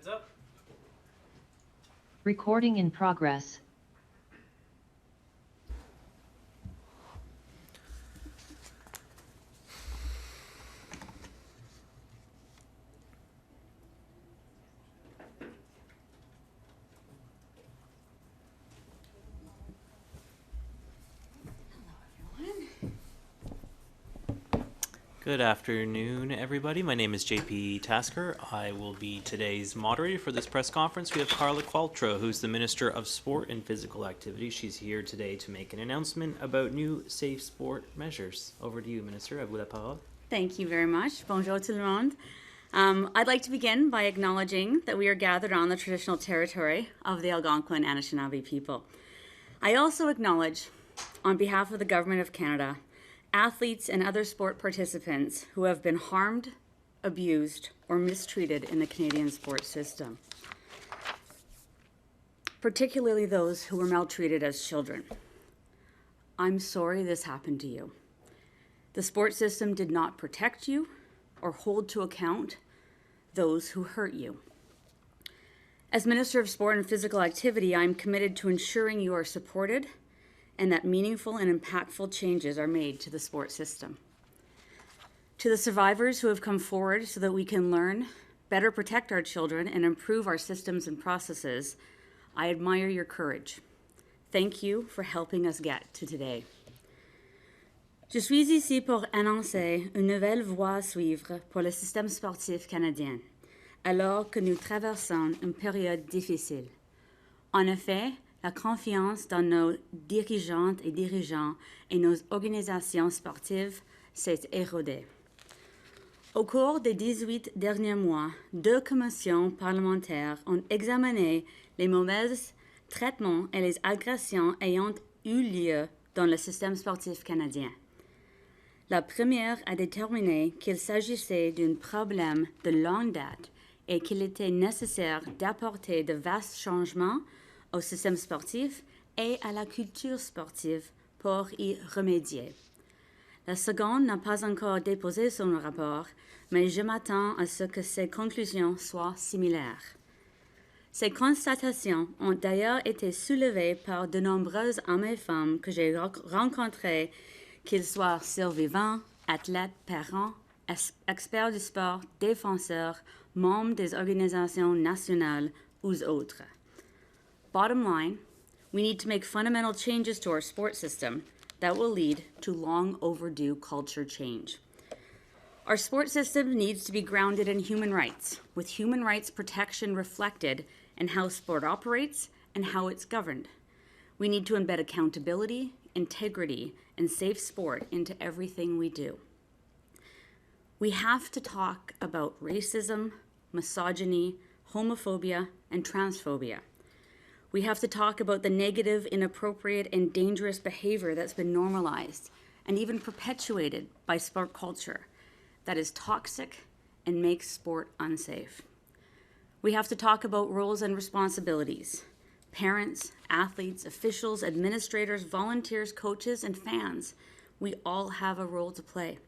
Heads up. Recording in progress. Good afternoon, everybody. My name is JP Tasker. I will be today's moderator for this press conference. We have Carla Qualtrough, who's the Minister of Sport and Physical Activity. She's here today to make an announcement about new safe sport measures. Over to you, Minister. À vous la parole. Thank you very much. Bonjour tout le monde. I'd like to begin by acknowledging that we are gathered on the traditional territory of the Algonquin and Anishinaabe people. I also acknowledge, on behalf of the Government of Canada, athletes and other sport participants who have been harmed, abused, or mistreated in the Canadian sports system, particularly those who were maltreated as children. I'm sorry this happened to you. The sports system did not protect you or hold to account those who hurt you. As Minister of Sport and Physical Activity, I'm committed to ensuring you are supported and that meaningful and impactful changes are made to the sports system. To the survivors who have come forward so that we can learn, better protect our children, and improve our systems and processes, I admire your courage. Thank you for helping us get to today. Je suis ici pour annoncer une nouvelle voie à suivre pour le système sportif canadien, alors que nous traversons une période difficile. En effet, la confiance dans nos dirigeantes et dirigeants et nos organisations sportives s'est érodée. Au cours des 18 derniers mois, 2 commissions parlementaires ont examiné les mauvais traitements et les agressions ayant eu lieu dans le système sportif canadien. La première a déterminé qu'il s'agissait d'un problème de longue date et qu'il était nécessaire d'apporter de vastes changements au système sportif et à la culture sportive pour y remédier. La seconde n'a pas encore déposé son rapport, mais je m'attends à ce que ses conclusions soient similaires. Ces constatations ont d'ailleurs été soulevées par de nombreux hommes et femmes que j'ai rencontrés, qu'ils soient survivants, athlètes, parents, experts du sport, défenseurs, membres des organisations nationales ou autres. Bottom line, we need to make fundamental changes to our sports system that will lead to long overdue culture change. Our sports system needs to be grounded in human rights, with human rights protection reflected in how sport operates and how it's governed. We need to embed accountability, integrity, and safe sport into everything we do. We have to talk about racism, misogyny, homophobia, and transphobia. We have to talk about the negative, inappropriate, and dangerous behavior that's been normalized and even perpetuated by sport culture that is toxic and makes sport unsafe. We have to talk about roles and responsibilities. Parents, athletes, officials, administrators, volunteers, coaches, and fans, we all have a role to play.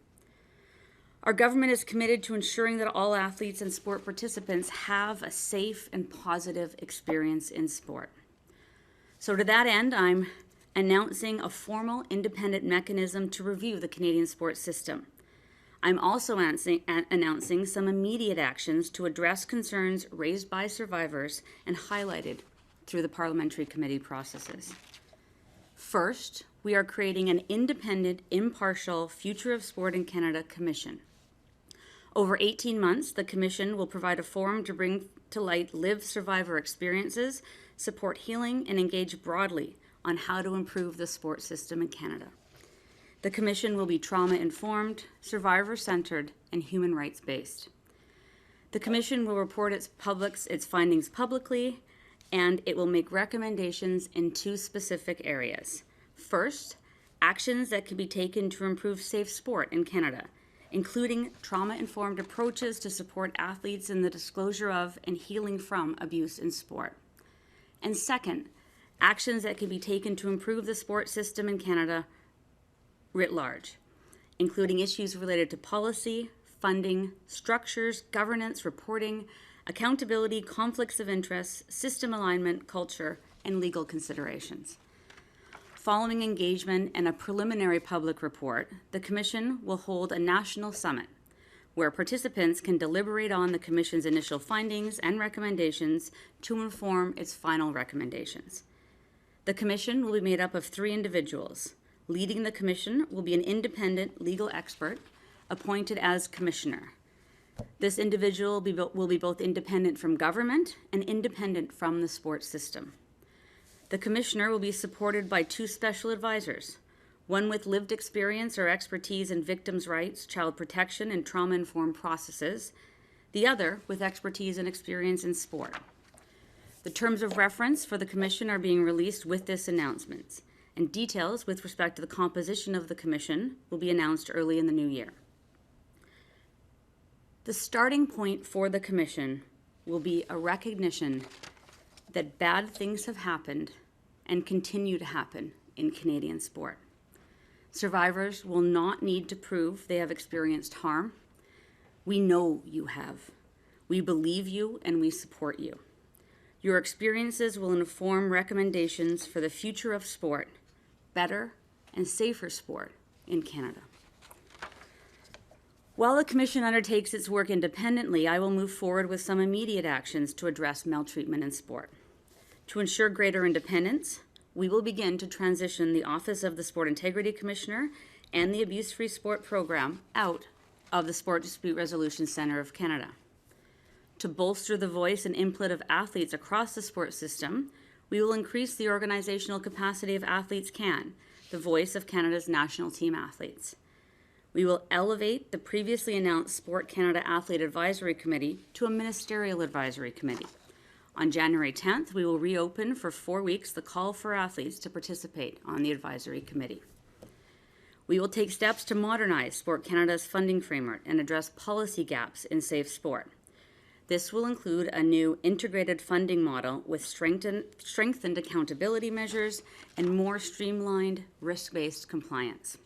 Our government is committed to ensuring that all athletes and sport participants have a safe and positive experience in sport. So to that end, I'm announcing a formal independent mechanism to review the Canadian sports system. I'm also announcing some immediate actions to address concerns raised by survivors and highlighted through the parliamentary committee processes. First, we are creating an independent, impartial Future of Sport in Canada Commission. Over 18 months, the Commission will provide a forum to bring to light lived survivor experiences, support healing, and engage broadly on how to improve the sports system in Canada. The Commission will be trauma-informed, survivor-centered, and human rights-based. The Commission will report its findings publicly, and it will make recommendations in 2 specific areas. First, actions that can be taken to improve safe sport in Canada, including trauma-informed approaches to support athletes in the disclosure of and healing from abuse in sport. And second, actions that can be taken to improve the sports system in Canada writ large, including issues related to policy, funding, structures, governance, reporting, accountability, conflicts of interest, system alignment, culture, and legal considerations. Following engagement and a preliminary public report, the Commission will hold a national summit where participants can deliberate on the Commission's initial findings and recommendations to inform its final recommendations. The Commission will be made up of 3 individuals. Leading the Commission will be an independent legal expert appointed as Commissioner. This individual will be both independent from government and independent from the sports system. The Commissioner will be supported by 2 special advisors, one with lived experience or expertise in victims' rights, child protection, and trauma-informed processes, the other with expertise and experience in sport. The terms of reference for the Commission are being released with this announcement, and details with respect to the composition of the Commission will be announced early in the new year. The starting point for the Commission will be a recognition that bad things have happened and continue to happen in Canadian sport. Survivors will not need to prove they have experienced harm. We know you have. We believe you and we support you. Your experiences will inform recommendations for the future of sport, better and safer sport in Canada. While the Commission undertakes its work independently, I will move forward with some immediate actions to address maltreatment in sport. To ensure greater independence, we will begin to transition the Office of the Sport Integrity Commissioner and the Abuse-Free Sport Program out of the Sport Dispute Resolution Centre of Canada. To bolster the voice and input of athletes across the sports system, we will increase the organizational capacity of Athletes Can, the voice of Canada's national team athletes. We will elevate the previously announced Sport Canada Athlete Advisory Committee to a ministerial advisory committee. On January 10th, we will reopen for 4 weeks the call for athletes to participate on the advisory committee. We will take steps to modernize Sport Canada's funding framework and address policy gaps in safe sport. This will include a new integrated funding model with strengthened accountability measures and more streamlined risk-based compliance.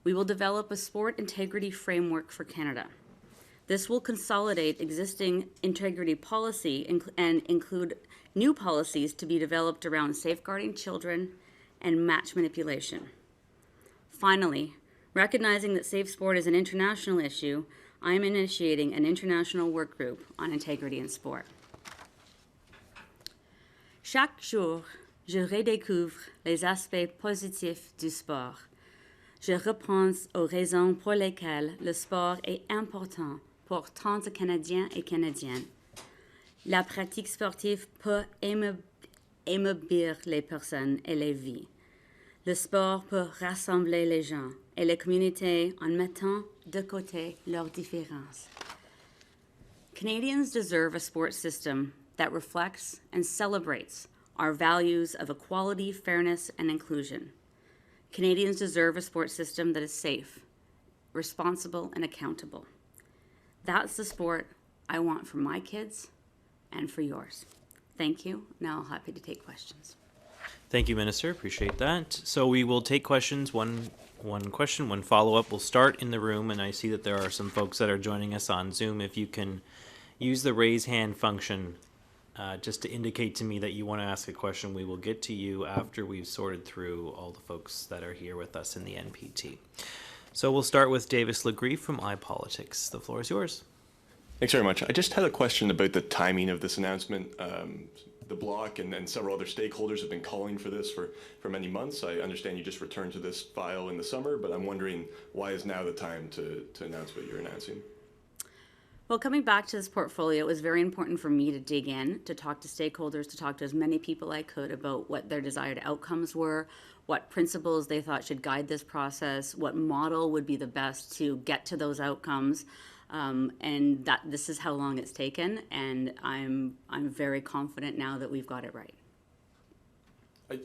We will develop a sport integrity framework for Canada. This will consolidate existing integrity policy and include new policies to be developed around safeguarding children and match manipulation. Finally, recognizing that safe sport is an international issue, I am initiating an international work group on integrity in sport. Chaque jour, je redécouvre les aspects positifs du sport. Je repense aux raisons pour lesquelles le sport est important pour tant de Canadiens et Canadiennes. La pratique sportive peut émoblir les personnes et les vies. Le sport peut rassembler les gens et les communautés en mettant de côté leurs différences. Canadians deserve a sports system that reflects and celebrates our values of equality, fairness, and inclusion. Canadians deserve a sports system that is safe, responsible, and accountable. That's the sport I want for my kids and for yours. Thank you. Now I'm happy to take questions. Thank you, Minister. Appreciate that. So we will take questions, one question, one follow-up. We'll start in the room, and I see that there are some folks that are joining us on Zoom. If you can use the raise hand function just to indicate to me that you want to ask a question, we will get to you after we've sorted through all the folks that are here with us in the NPT. So we'll start with Davis Legrief from iPolitics. The floor is yours. Thanks very much. I just had a question about the timing of this announcement. The Bloc and several other stakeholders have been calling for this for many months. I understand you just returned to this file in the summer, but I'm wondering why is now the time to announce what you're announcing? Well, coming back to this portfolio, it was very important for me to dig in, to talk to stakeholders, to talk to as many people I could about what their desired outcomes were, what principles they thought should guide this process, what model would be the best to get to those outcomes. And that this is how long it's taken, and I'm very confident now that we've got it right. I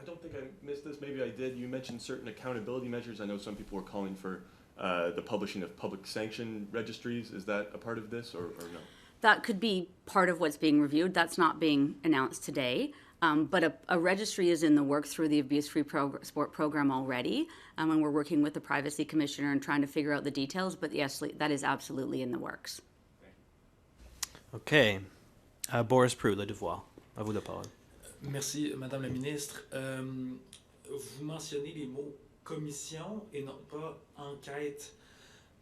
don't think I missed this. Maybe I did. You mentioned certain accountability measures. I know some people were calling for the publishing of public sanction registries. Is that a part of this or no? That could be part of what's being reviewed. That's not being announced today. But a registry is in the works through the Abuse-Free Sport Program already, and we're working with the Privacy Commissioner and trying to figure out the details. But yes, that is absolutely in the works. Okay. Boris Prou, Le Devoir. À vous la parole. Merci, Madame la Ministre. Vous mentionnez les mots commission et non pas enquête.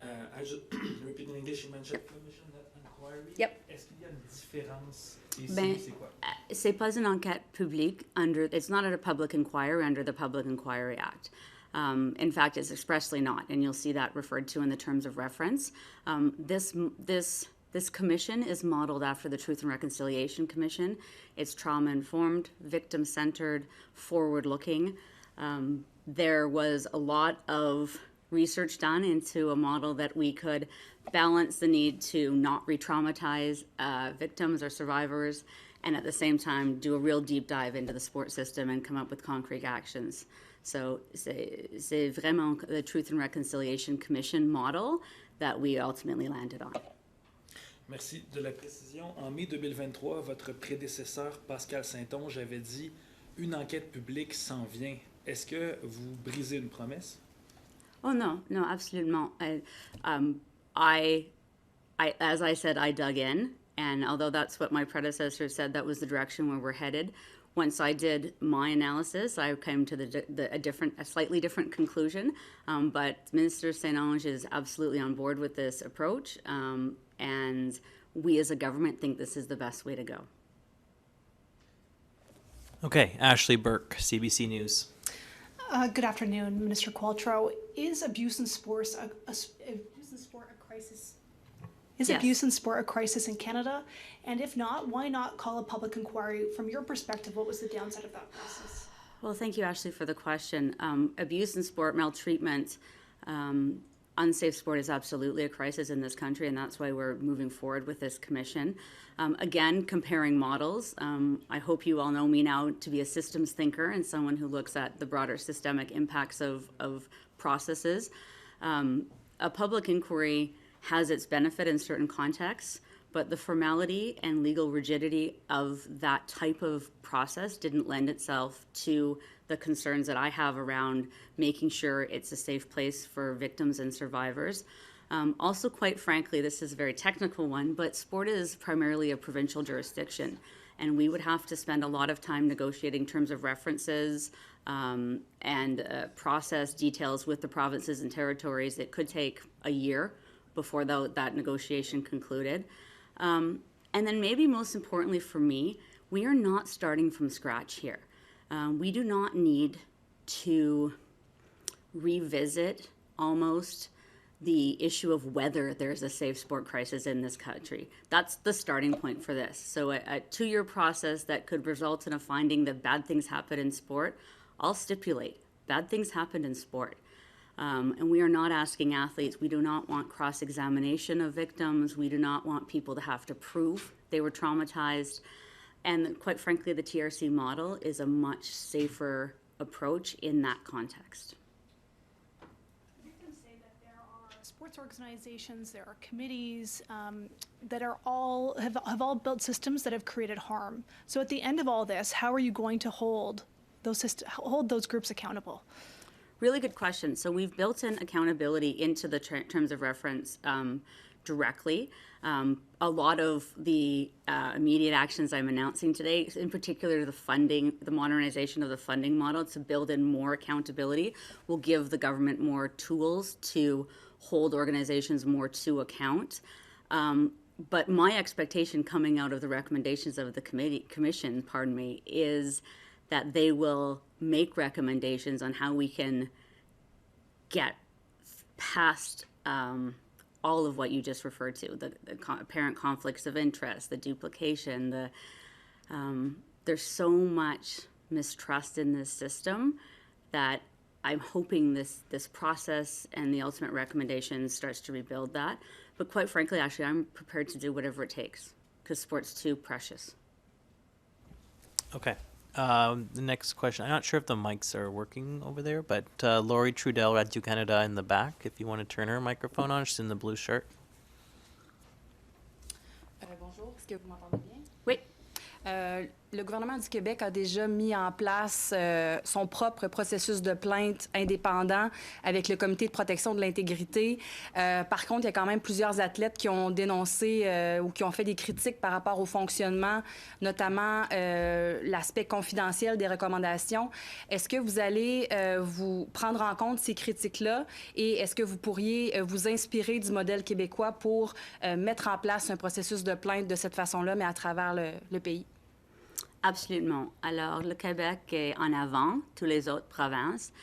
Repeat in English, you mentioned commission, not inquiry. Yep. Est-ce qu'il y a une différence ici? Ben, C'est quoi? C'est pas une enquête publique it's not a public inquiry under the Public Inquiry Act. In fact, it's expressly not, and you'll see that referred to in the terms of reference. This commission is modeled after the Truth and Reconciliation Commission. It's trauma-informed, victim-centered, forward-looking. There was a lot of research done into a model that we could balance the need to not re-traumatize victims or survivors, and at the same time do a real deep dive into the sport system and come up with concrete actions. So c'est vraiment the Truth and Reconciliation Commission model that we ultimately landed on. Merci de la précision. En mai 2023, votre prédécesseur, Pascal Saint-Onge, avait dit « Une enquête publique s'en vient ». Est-ce que vous brisez une promesse? Oh no, absolument. As I said, I dug in, and although that's what my predecessor said, that was the direction where we're headed. Once I did my analysis, I came to a slightly different conclusion. But Minister Saint-Onge is absolutely on board with this approach, and we as a government think this is the best way to go. Okay, Ashley Burke, CBC News. Good afternoon, Minister Qualtrough. Is abuse in sports abuse in sport a crisis? Is Yes. abuse in sport a crisis in Canada? And if not, why not call a public inquiry? From your perspective, what was the downside of that process? Well, thank you, Ashley, for the question. Abuse in sport, maltreatment, unsafe sport is absolutely a crisis in this country, and that's why we're moving forward with this commission. Again, comparing models, I hope you all know me now to be a systems thinker and someone who looks at the broader systemic impacts of processes. A public inquiry has its benefit in certain contexts, but the formality and legal rigidity of that type of process didn't lend itself to the concerns that I have around making sure it's a safe place for victims and survivors. Also, quite frankly, this is a very technical one, but sport is primarily a provincial jurisdiction, and we would have to spend a lot of time negotiating terms of references and process details with the provinces and territories. It could take a year before that negotiation concluded. And then maybe most importantly for me, we are not starting from scratch here. We do not need to revisit almost the issue of whether there's a safe sport crisis in this country. That's the starting point for this. So a 2-year process that could result in a finding that bad things happen in sport, I'll stipulate, bad things happen in sport. And we are not asking athletes, we do not want cross-examination of victims, we do not want people to have to prove they were traumatized. And quite frankly, the TRC model is a much safer approach in that context. You can say that there are sports organizations, there are committees that are have all built systems that have created harm. So at the end of all this, how are you going to hold those groups accountable? Really good question. So we've built in accountability into the terms of reference directly. A lot of the immediate actions I'm announcing today, in particular the modernization of the funding model to build in more accountability, will give the government more tools to hold organizations more to account. But my expectation coming out of the recommendations of the commission, is that they will make recommendations on how we can get past all of what you just referred to, the apparent conflicts of interest, the duplication, there's so much mistrust in this system that I'm hoping this process and the ultimate recommendation starts to rebuild that. But quite frankly, actually, I'm prepared to do whatever it takes because sport's too precious. Okay. The next question, I'm not sure if the mics are working over there, but Laurie Trudel, Radio Canada in the back, if you want to turn her microphone on, she's in the blue shirt. Bonjour, est-ce que vous m'entendez bien? Oui. Le gouvernement du Québec a déjà mis en place son propre processus de plainte indépendant avec le Comité de protection de l'intégrité. Par contre, il y a quand même plusieurs athlètes qui ont dénoncé ou qui ont fait des critiques par rapport au fonctionnement, notamment l'aspect confidentiel des recommandations. Est-ce que vous allez vous prendre en compte ces critiques-là et est-ce que vous pourriez vous inspirer du modèle québécois pour mettre en place un processus de plainte de cette façon-là, mais à travers le pays? Absolument. Alors, le Québec est en avant, toutes les autres provinces,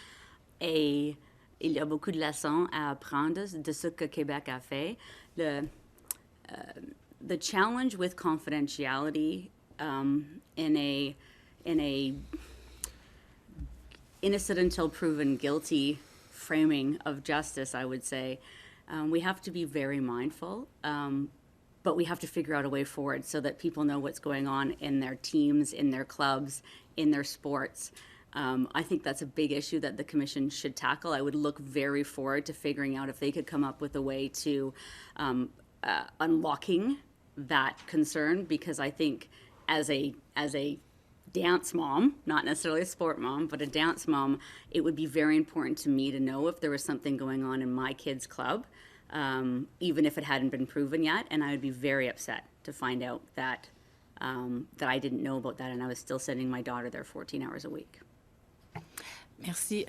et il y a beaucoup de leçons à apprendre de ce que Québec a fait. The challenge with confidentiality in a innocent until proven guilty framing of justice, I would say, we have to be very mindful. But we have to figure out a way forward so that people know what's going on in their teams, in their clubs, in their sports. I think that's a big issue that the Commission should tackle. I would look very forward to figuring out if they could come up with a way to unlocking that concern, because I think as a dance mom, not necessarily a sport mom, but a dance mom, it would be very important to me to know if there was something going on in my kid's club. Even if it hadn't been proven yet, and I would be very upset to find out that I didn't know about that and I was still sending my daughter there 14 hours a week. Merci.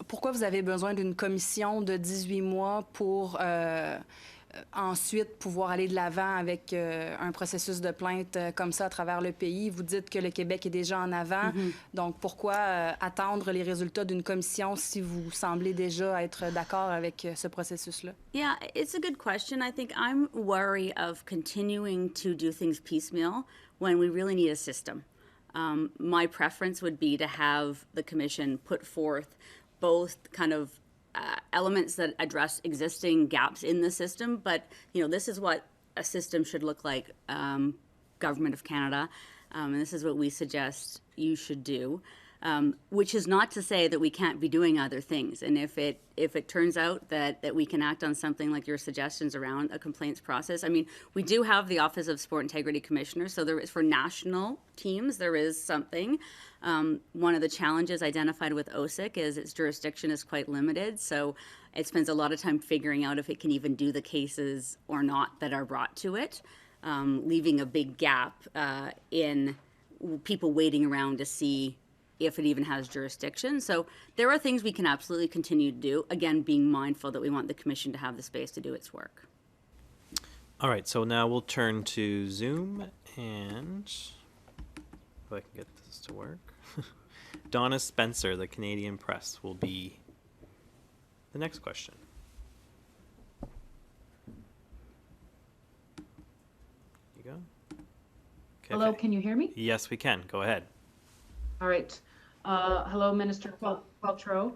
Pourquoi vous avez besoin d'une commission de 18 mois pour ensuite pouvoir aller de l'avant avec un processus de plainte comme ça à travers le pays? Vous dites que le Québec est déjà en avant, donc pourquoi attendre les résultats d'une commission si vous semblez déjà être d'accord avec ce processus-là? Yeah, it's a good question. I think I'm wary of continuing to do things piecemeal when we really need a system. My preference would be to have the Commission put forth both kind of elements that address existing gaps in the system, but this is what a system should look like, Government of Canada, and this is what we suggest you should do, which is not to say that we can't be doing other things. And if it turns out that we can act on something like your suggestions around a complaints process, I mean, we do have the Office of Sport Integrity Commissioner, so there is, for national teams, there is something. One of the challenges identified with OSIC is its jurisdiction is quite limited, so it spends a lot of time figuring out if it can even do the cases or not that are brought to it, leaving a big gap in people waiting around to see if it even has jurisdiction. So there are things we can absolutely continue to do, again, being mindful that we want the Commission to have the space to do its work. All right, so now we'll turn to Zoom, and if I can get this to work. Donna Spencer, the Canadian Press, will be the next question. You go. Okay, Hello, okay. can you hear me? Yes, we can. Go ahead. All right. Hello, Minister Qualtrough.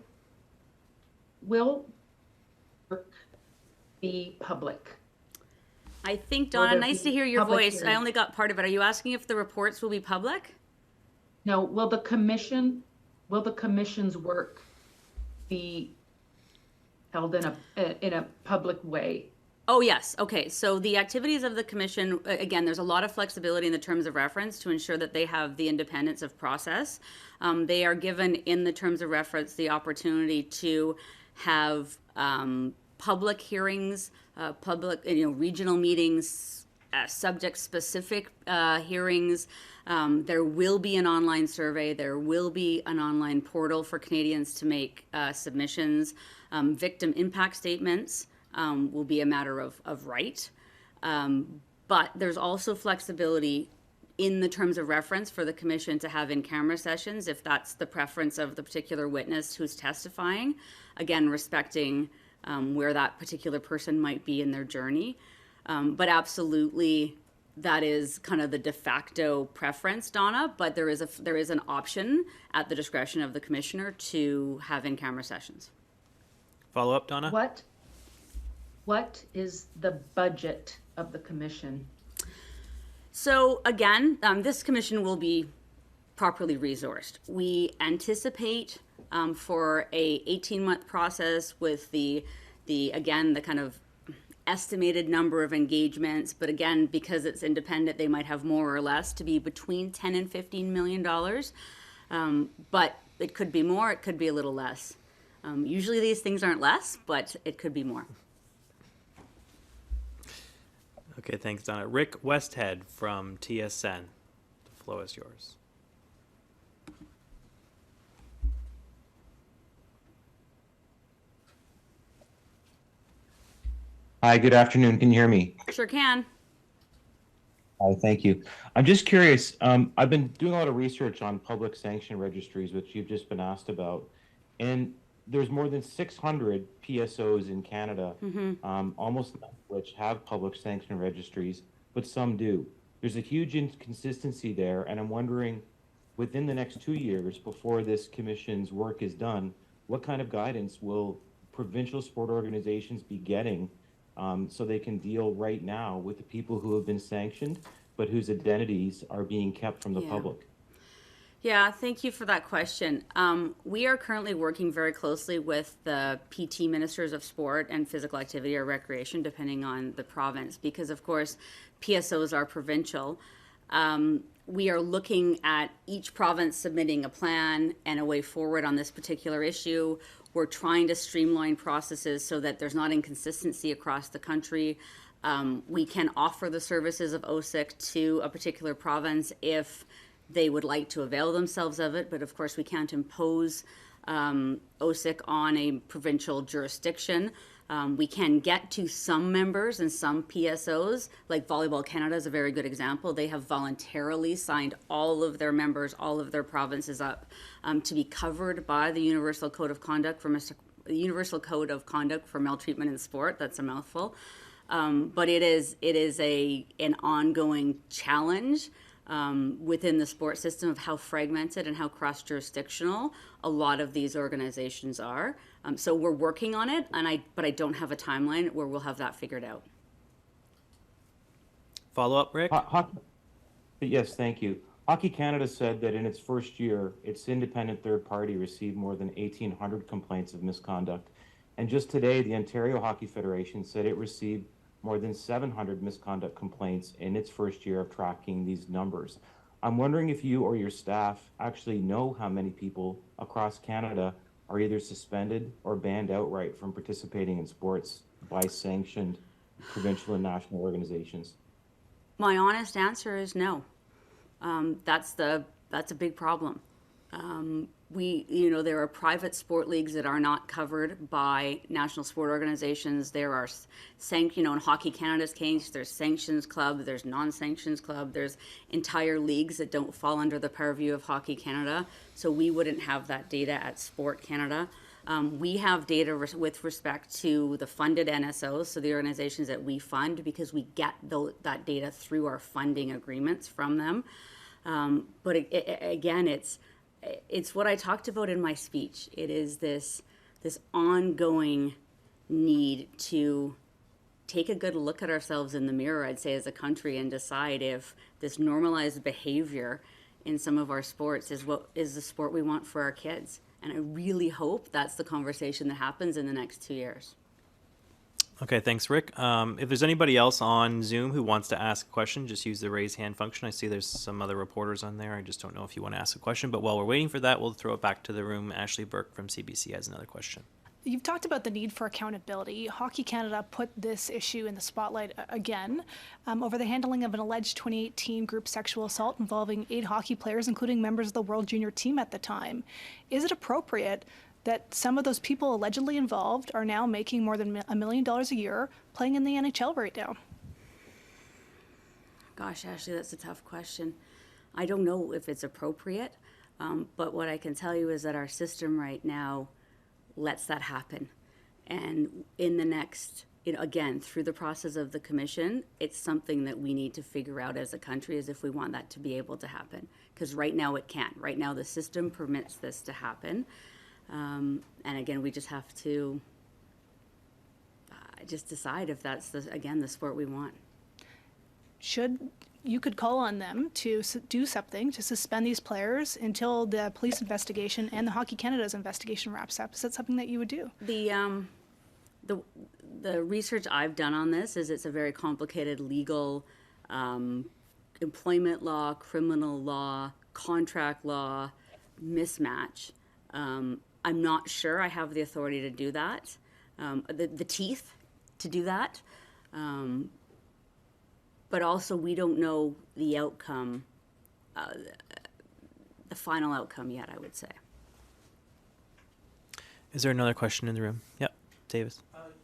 Will work be public? I think, Will Donna, there nice be to hear your public voice. I hearing? only got part of it. Are you asking if the reports will be public? No, will the commission's work be held in a public way? Oh, yes. Okay. So the activities of the Commission, again, there's a lot of flexibility in the terms of reference to ensure that they have the independence of process. They are given in the terms of reference the opportunity to have public hearings, public, regional meetings, subject-specific hearings. There will be an online survey. There will be an online portal for Canadians to make submissions. Victim impact statements will be a matter of right. But there's also flexibility in the terms of reference for the Commission to have in-camera sessions if that's the preference of the particular witness who's testifying. Again, respecting where that particular person might be in their journey. But absolutely, that is kind of the de facto preference, Donna, but there is an option at the discretion of the Commissioner to have in-camera sessions. Follow up, Donna? What is the budget of the commission? So again, this commission will be properly resourced. We anticipate for a 18-month process with the kind of estimated number of engagements, but again, because it's independent, they might have more or less, to be between 10 and $15 million. But it could be more, it could be a little less. Usually these things aren't less, but it could be more. Okay, thanks, Donna. Rick Westhead from TSN. The floor is yours. Hi, good afternoon. Can you hear me? Sure can. Hi, thank you. I'm just curious. I've been doing a lot of research on public sanction registries, which you've just been asked about, and there's more than 600 PSOs in Canada, almost none of which have public sanction registries, but some do. There's a huge inconsistency there, and I'm wondering, within the next 2 years, before this commission's work is done, what kind of guidance will provincial sport organizations be getting so they can deal right now with the people who have been sanctioned, but whose identities are being kept from the public? Yeah, thank you for that question. We are currently working very closely with the PT ministers of sport and physical activity or recreation, depending on the province, because of course PSOs are provincial. We are looking at each province submitting a plan and a way forward on this particular issue. We're trying to streamline processes so that there's not inconsistency across the country. We can offer the services of OSIC to a particular province if they would like to avail themselves of it, but of course we can't impose OSIC on a provincial jurisdiction. We can get to some members and some PSOs, like Volleyball Canada is a very good example. They have voluntarily signed all of their members, all of their provinces up to be covered by the Universal Code of Conduct for Maltreatment in Sport. That's a mouthful. But it is an ongoing challenge within the sport system of how fragmented and how cross-jurisdictional a lot of these organizations are. So we're working on it, but I don't have a timeline where we'll have that figured out. Follow up, Rick? Yes, thank you. Hockey Canada said that in its first year, its independent third party received more than 1,800 complaints of misconduct. And just today, the Ontario Hockey Federation said it received more than 700 misconduct complaints in its first year of tracking these numbers. I'm wondering if you or your staff actually know how many people across Canada are either suspended or banned outright from participating in sports by sanctioned provincial and national organizations. My honest answer is no. That's a big problem. There are private sport leagues that are not covered by national sport organizations. There are in Hockey Canada's case, there's sanctions club, there's non-sanctions club, there's entire leagues that don't fall under the purview of Hockey Canada. So we wouldn't have that data at Sport Canada. We have data with respect to the funded NSOs, so the organizations that we fund, because we get that data through our funding agreements from them. But again, it's what I talked about in my speech. It is this ongoing need to take a good look at ourselves in the mirror, I'd say, as a country, and decide if this normalized behavior in some of our sports is what is the sport we want for our kids. And I really hope that's the conversation that happens in the next 2 years. Okay, thanks, Rick. If there's anybody else on Zoom who wants to ask a question, just use the raise hand function. I see there's some other reporters on there. I just don't know if you want to ask a question. But while we're waiting for that, we'll throw it back to the room. Ashley Burke from CBC has another question. You've talked about the need for accountability. Hockey Canada put this issue in the spotlight again over the handling of an alleged 2018 group sexual assault involving 8 hockey players, including members of the World Junior team at the time. Is it appropriate that some of those people allegedly involved are now making more than $1 million a year playing in the NHL right now? Gosh, Ashley, that's a tough question. I don't know if it's appropriate, but what I can tell you is that our system right now lets that happen. And in the next, again, through the process of the commission, it's something that we need to figure out as a country, as if we want that to be able to happen. Because right now it can't. Right now the system permits this to happen. And again, we just have to just decide if that's, the sport we want. You could call on them to do something to suspend these players until the police investigation and the Hockey Canada's investigation wraps up. Is that something that you would do? The the research I've done on this is it's a very complicated legal, employment law, criminal law, contract law mismatch. I'm not sure I have the authority to do that, the teeth to do that. But also we don't know the outcome, the final outcome yet, I would say. Is there another question in the room? Yep, Davis.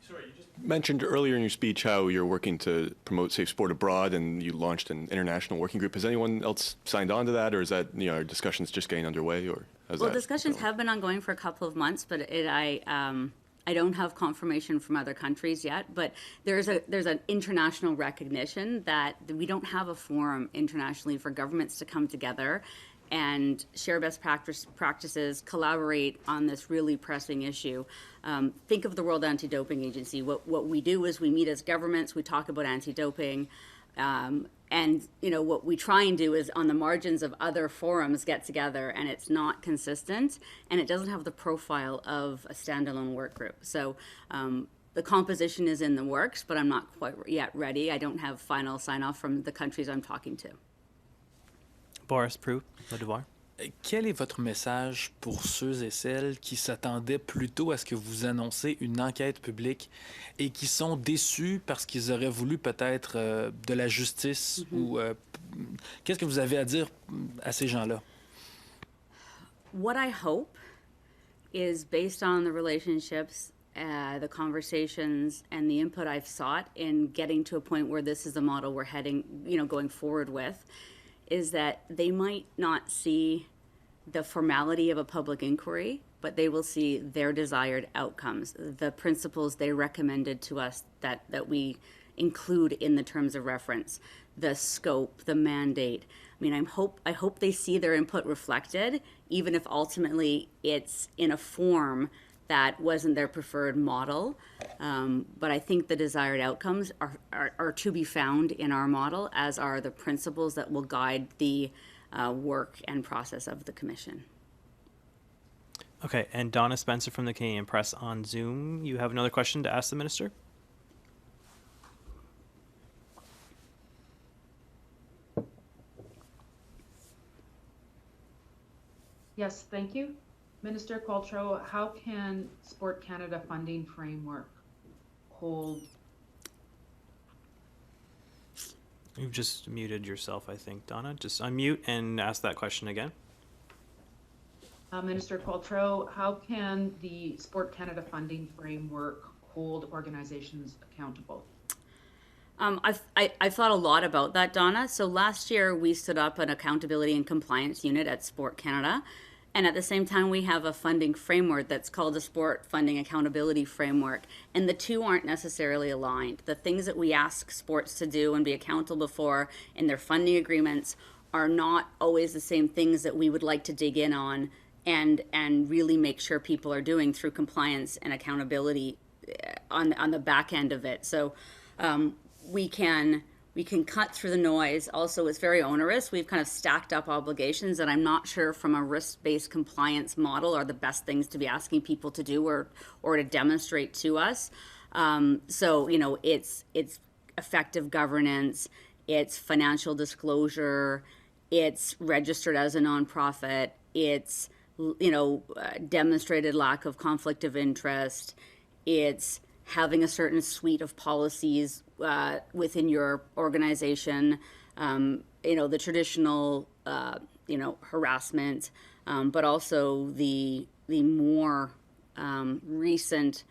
Sorry, you just mentioned earlier in your speech how you're working to promote safe sport abroad, and you launched an international working group. Has anyone else signed on to that, or is that, are discussions just getting underway, or how's Well, that discussions going? have been ongoing for a couple of months, but I don't have confirmation from other countries yet. But there's an international recognition that we don't have a forum internationally for governments to come together and share best practices, collaborate on this really pressing issue. Think of the World Anti-Doping Agency. What we do is we meet as governments, we talk about anti-doping, and what we try and do is on the margins of other forums get together, and it's not consistent, and it doesn't have the profile of a standalone work group. So the composition is in the works, but I'm not quite yet ready. I don't have final sign-off from the countries I'm talking to. Boris Prout, Le Devoir. Quel est votre message pour ceux et celles qui s'attendaient plutôt à ce que vous annoncez une enquête publique et qui sont déçus parce qu'ils auraient voulu peut-être de la justice ou qu'est-ce que vous avez à dire à ces gens-là? What I hope is based on the relationships, the conversations, and the input I've sought in getting to a point where this is the model we're heading, going forward with, is that they might not see the formality of a public inquiry, but they will see their desired outcomes, the principles they recommended to us that we include in the terms of reference, the scope, the mandate. I mean, I hope they see their input reflected, even if ultimately it's in a form that wasn't their preferred model. But I think the desired outcomes are to be found in our model, as are the principles that will guide the work and process of the commission. Okay, and Donna Spencer from the Canadian Press on Zoom. You have another question to ask the minister? Yes, thank you. Minister Qualtrough, how can Sport Canada funding framework hold? You've just muted yourself, I think, Donna. Just unmute and ask that question again. Minister Qualtrough, how can the Sport Canada funding framework hold organizations accountable? I've thought a lot about that, Donna. So last year we stood up an accountability and compliance unit at Sport Canada. And at the same time, we have a funding framework that's called the Sport Funding Accountability Framework. And the two aren't necessarily aligned. The things that we ask sports to do and be accountable for in their funding agreements are not always the same things that we would like to dig in on and really make sure people are doing through compliance and accountability on the back end of it. So we can cut through the noise. Also, it's very onerous. We've kind of stacked up obligations that I'm not sure from a risk-based compliance model are the best things to be asking people to do or to demonstrate to us. So, it's effective governance, it's financial disclosure, it's registered as a nonprofit, it's, demonstrated lack of conflict of interest, it's having a certain suite of policies within your organization, the traditional, harassment, but also the more recent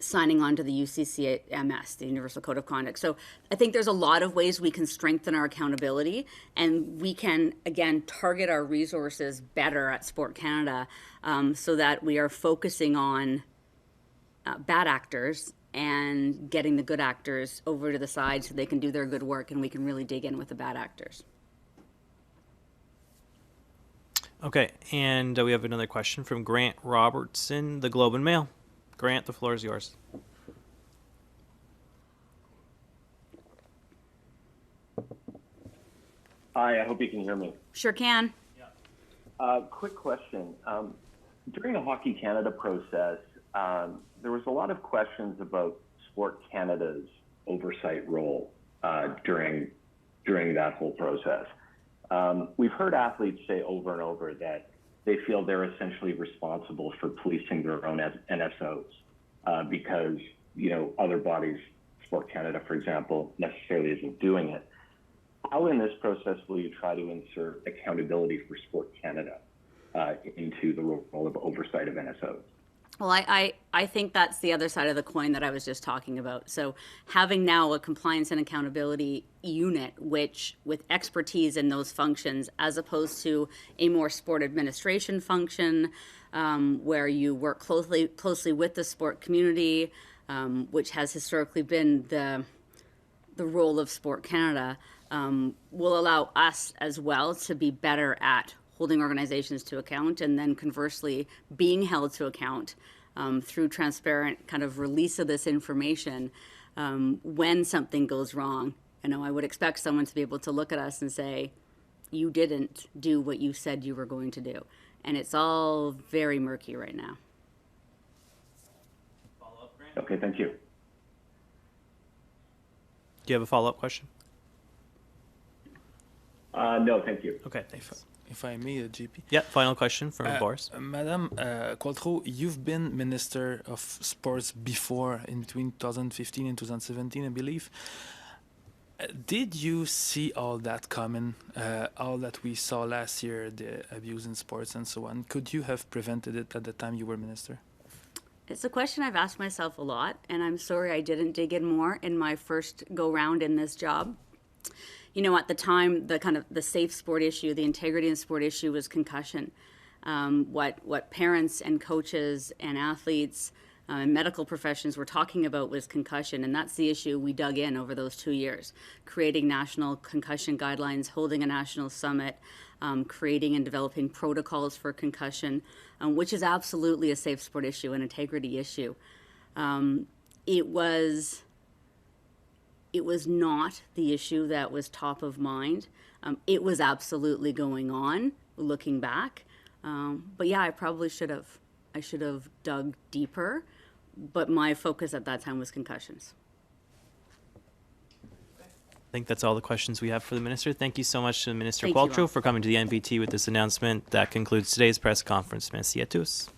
signing on to the UCCMS, the Universal Code of Conduct. So I think there's a lot of ways we can strengthen our accountability, and we can, again, target our resources better at Sport Canada so that we are focusing on bad actors and getting the good actors over to the side so they can do their good work and we can really dig in with the bad actors. Okay, and we have another question from Grant Robertson, the Globe and Mail. Grant, the floor is yours. Hi, I hope you can hear me. Sure can. Quick question. During the Hockey Canada process, there was a lot of questions about Sport Canada's oversight role during that whole process. We've heard athletes say over and over that they feel they're essentially responsible for policing their own NSOs because, you know, other bodies, Sport Canada, for example, necessarily isn't doing it. How in this process will you try to insert accountability for Sport Canada into the role of oversight of NSOs? Well, I think that's the other side of the coin that I was just talking about. So having now a compliance and accountability unit, which with expertise in those functions, as opposed to a more sport administration function, where you work closely with the sport community, which has historically been the role of Sport Canada, will allow us as well to be better at holding organizations to account, and then conversely being held to account through transparent kind of release of this information when something goes wrong. You know, I would expect someone to be able to look at us and say, you didn't do what you said you were going to do. And it's all very murky right now. Okay, thank you. Do you have a follow-up question? No, thank you. Okay. If I may, JP. Yeah, final question from Boris. Madam Qualtrough, you've been Minister of Sports before, in between 2015 and 2017, I believe. Did you see all that coming, all that we saw last year, the abuse in sports and so on? Could you have prevented it at the time you were Minister? It's a question I've asked myself a lot, and I'm sorry I didn't dig in more in my first go-round in this job. You know, at the time, the safe sport issue, the integrity in sport issue was concussion. What parents and coaches and athletes and medical professions were talking about was concussion, and that's the issue we dug in over those 2 years, creating national concussion guidelines, holding a national summit, creating and developing protocols for concussion, which is absolutely a safe sport issue, an integrity issue. It was not the issue that was top of mind. It was absolutely going on, looking back. But yeah, I probably should have. I should have dug deeper. But my focus at that time was concussions. I think that's all the questions we have for the Minister. Thank you so much to Minister Thank you all. Qualtrough for coming to the NBT with this announcement. That concludes today's press conference. Merci à tous.